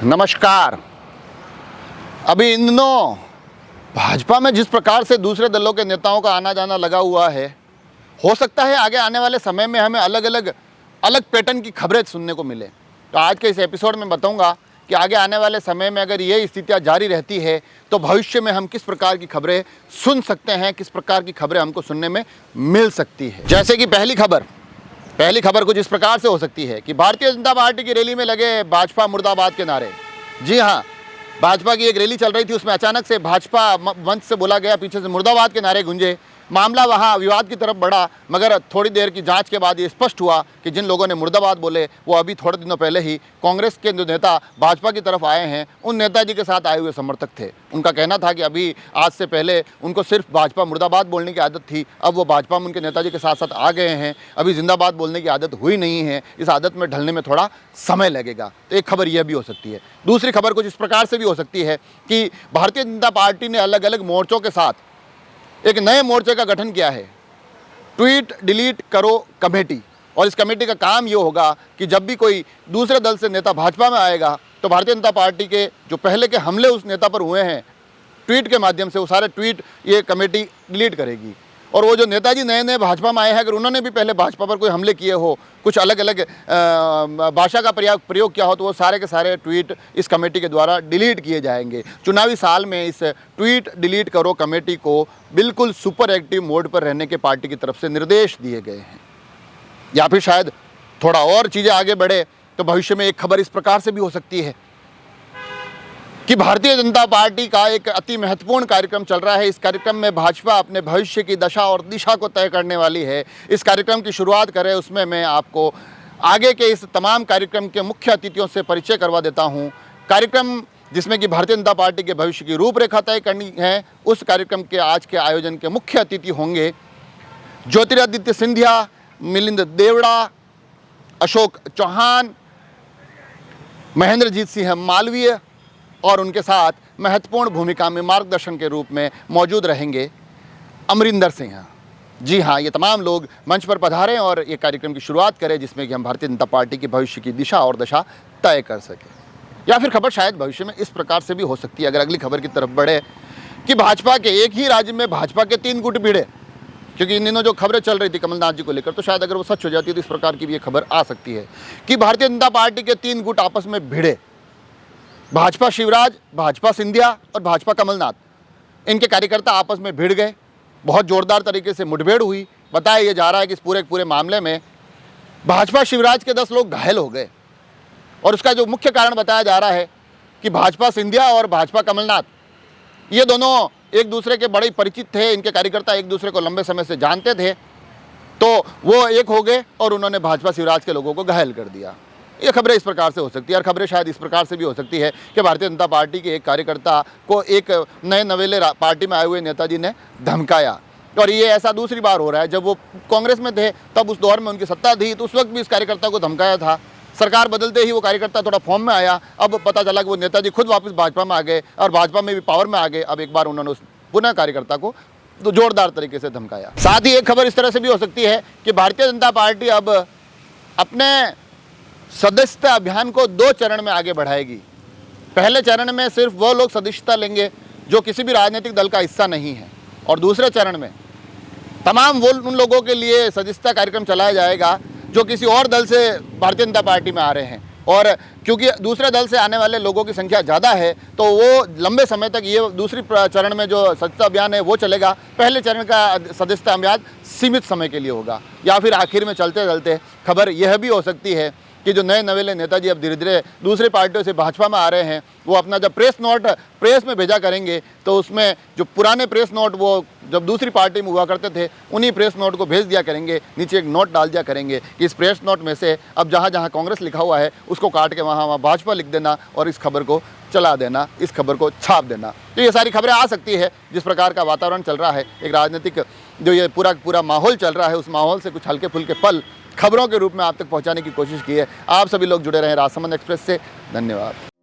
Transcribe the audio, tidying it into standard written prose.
नमस्कार। अभी इन दिनों भाजपा में जिस प्रकार से दूसरे दलों के नेताओं का आना जाना लगा हुआ है, हो सकता है आगे आने वाले समय में हमें अलग पैटर्न की खबरें सुनने को मिले। तो आज के इस एपिसोड में बताऊंगा कि आगे आने वाले समय में अगर ये स्थितियां जारी रहती है तो भविष्य में हम किस प्रकार की खबरें सुन सकते हैं, किस प्रकार की खबरें हमको सुनने में मिल सकती है। जैसे कि पहली खबर कुछ इस प्रकार से हो सकती है कि भारतीय जनता पार्टी की रैली में लगे भाजपा मुर्दाबाद के नारे। जी हाँ, भाजपा की एक रैली चल रही थी, उसमें अचानक से भाजपा मंच से बोला गया, पीछे से मुर्दाबाद के नारे गूंजे। मामला वहाँ विवाद की तरफ बढ़ा, मगर थोड़ी देर की जांच के बाद ये स्पष्ट हुआ कि जिन लोगों ने मुर्दाबाद बोले वो अभी थोड़े दिनों पहले ही कांग्रेस के जो नेता भाजपा की तरफ आए हैं, उन नेताजी के साथ आए हुए समर्थक थे। उनका कहना था कि अभी आज से पहले उनको सिर्फ भाजपा मुर्दाबाद बोलने की आदत थी, अब वो भाजपा में उनके नेताजी के साथ साथ आ गए हैं, अभी जिंदाबाद बोलने की आदत हुई नहीं है, इस आदत में ढलने में थोड़ा समय लगेगा। तो एक खबर यह भी हो सकती है। दूसरी खबर कुछ इस प्रकार से भी हो सकती है कि भारतीय जनता पार्टी ने अलग अलग मोर्चों के साथ एक नए मोर्चे का गठन किया है, ट्वीट डिलीट करो कमेटी। और इस कमेटी का काम ये होगा कि जब भी कोई दूसरे दल से नेता भाजपा में आएगा तो भारतीय जनता पार्टी के जो पहले के हमले उस नेता पर हुए हैं ट्वीट के माध्यम से, वो सारे ट्वीट ये कमेटी डिलीट करेगी। और वो जो नेताजी नए नए भाजपा में आए हैं, अगर उन्होंने भी पहले भाजपा पर कोई हमले किए हो, कुछ अलग अलग भाषा का प्रयोग किया हो, तो वो सारे के सारे ट्वीट इस कमेटी के द्वारा डिलीट किए जाएंगे। चुनावी साल में इस ट्वीट डिलीट करो कमेटी को बिल्कुल सुपर एक्टिव मोड पर रहने के पार्टी की तरफ से निर्देश दिए गए हैं। या फिर शायद थोड़ा और चीज़ें आगे बढ़े तो भविष्य में एक खबर इस प्रकार से भी हो सकती है कि भारतीय जनता पार्टी का एक अति महत्वपूर्ण कार्यक्रम चल रहा है। इस कार्यक्रम में भाजपा अपने भविष्य की दशा और दिशा को तय करने वाली है। इस कार्यक्रम की शुरुआत करें, उसमें मैं आपको आगे के इस तमाम कार्यक्रम के मुख्य अतिथियों से परिचय करवा देता हूं। कार्यक्रम जिसमें कि भारतीय जनता पार्टी के भविष्य की रूपरेखा तय करनी है, उस कार्यक्रम के आज के आयोजन के मुख्य अतिथि होंगे ज्योतिरादित्य सिंधिया, मिलिंद देवड़ा, अशोक चौहान, महेंद्रजीत सिंह मालवीय, और उनके साथ महत्वपूर्ण भूमिका में मार्गदर्शन के रूप में मौजूद रहेंगे अमरिंदर सिंह। जी हाँ, ये तमाम लोग मंच पर पधारें और ये कार्यक्रम की शुरुआत करें जिसमें कि हम भारतीय जनता पार्टी की भविष्य की दिशा और दशा तय कर सकें। या फिर खबर शायद भविष्य में इस प्रकार से भी हो सकती है, अगर अगली खबर की तरफ बढ़े, कि भाजपा के एक ही राज्य में भाजपा के 3 गुट भिड़े। क्योंकि इन दिनों जो खबरें चल रही थी कमलनाथ जी को लेकर, तो शायद अगर वो सच हो जाती है तो इस प्रकार की भी ये खबर आ सकती है कि भारतीय जनता पार्टी के 3 गुट आपस में भिड़े। भाजपा शिवराज, भाजपा सिंधिया और भाजपा कमलनाथ, इनके कार्यकर्ता आपस में भिड़ गए। बहुत जोरदार तरीके से मुठभेड़ हुई। बताया ये जा रहा है कि इस पूरे मामले में भाजपा शिवराज के 10 लोग घायल हो गए। और उसका जो मुख्य कारण बताया जा रहा है कि भाजपा सिंधिया और भाजपा कमलनाथ, ये दोनों एक दूसरे के बड़े परिचित थे, इनके कार्यकर्ता एक दूसरे को लंबे समय से जानते थे, तो वो एक हो गए और उन्होंने भाजपा शिवराज के लोगों को घायल कर दिया। ये खबरें इस प्रकार से हो सकती है। और खबरें शायद इस प्रकार से भी हो सकती है कि भारतीय जनता पार्टी के एक कार्यकर्ता को एक नए नवेले पार्टी में आए हुए नेताजी ने धमकाया। और ये ऐसा दूसरी बार हो रहा है। जब वो कांग्रेस में थे तब उस दौर में उनकी सत्ता थी, तो उस वक्त भी इस कार्यकर्ता को धमकाया था। सरकार बदलते ही वो कार्यकर्ता थोड़ा फॉर्म में आया। अब पता चला कि वो नेताजी खुद वापस भाजपा में आ गए और भाजपा में भी पावर में आ गए। अब एक बार उन्होंने उस पुनः कार्यकर्ता को तो जोरदार तरीके से धमकाया। साथ ही एक खबर इस तरह से भी हो सकती है कि भारतीय जनता पार्टी अब अपने सदस्यता अभियान को 2 चरण में आगे बढ़ाएगी। पहले चरण में सिर्फ वो लोग सदस्यता लेंगे जो किसी भी राजनीतिक दल का हिस्सा नहीं है, और दूसरे चरण में तमाम वो उन लोगों के लिए सदस्यता कार्यक्रम चलाया जाएगा जो किसी और दल से भारतीय जनता पार्टी में आ रहे हैं। और क्योंकि दूसरे दल से आने वाले लोगों की संख्या ज़्यादा है, तो वो लंबे समय तक ये दूसरी चरण में जो सदस्यता अभियान है वो चलेगा। पहले चरण का सदस्यता अभियान सीमित समय के लिए होगा। या फिर आखिर में चलते चलते खबर यह भी हो सकती है कि जो नए नवेले नेताजी अब धीरे धीरे दूसरी पार्टियों से भाजपा में आ रहे हैं, वो अपना जब प्रेस नोट प्रेस में भेजा करेंगे, तो उसमें जो पुराने प्रेस नोट वो जब दूसरी पार्टी में हुआ करते थे, उन्हीं प्रेस नोट को भेज दिया करेंगे। नीचे एक नोट डाल दिया करेंगे कि इस प्रेस नोट में से अब जहाँ जहाँ कांग्रेस लिखा हुआ है उसको काट के वहाँ भाजपा लिख देना और इस खबर को चला देना, इस खबर को छाप देना। तो ये सारी खबरें आ सकती है। जिस प्रकार का वातावरण चल रहा है, एक राजनीतिक जो ये पूरा माहौल चल रहा है, उस माहौल से कुछ हल्के फुल्के पल खबरों के रूप में आप तक पहुंचाने की कोशिश की है। आप सभी लोग जुड़े रहें राजसमंद एक्सप्रेस से। धन्यवाद।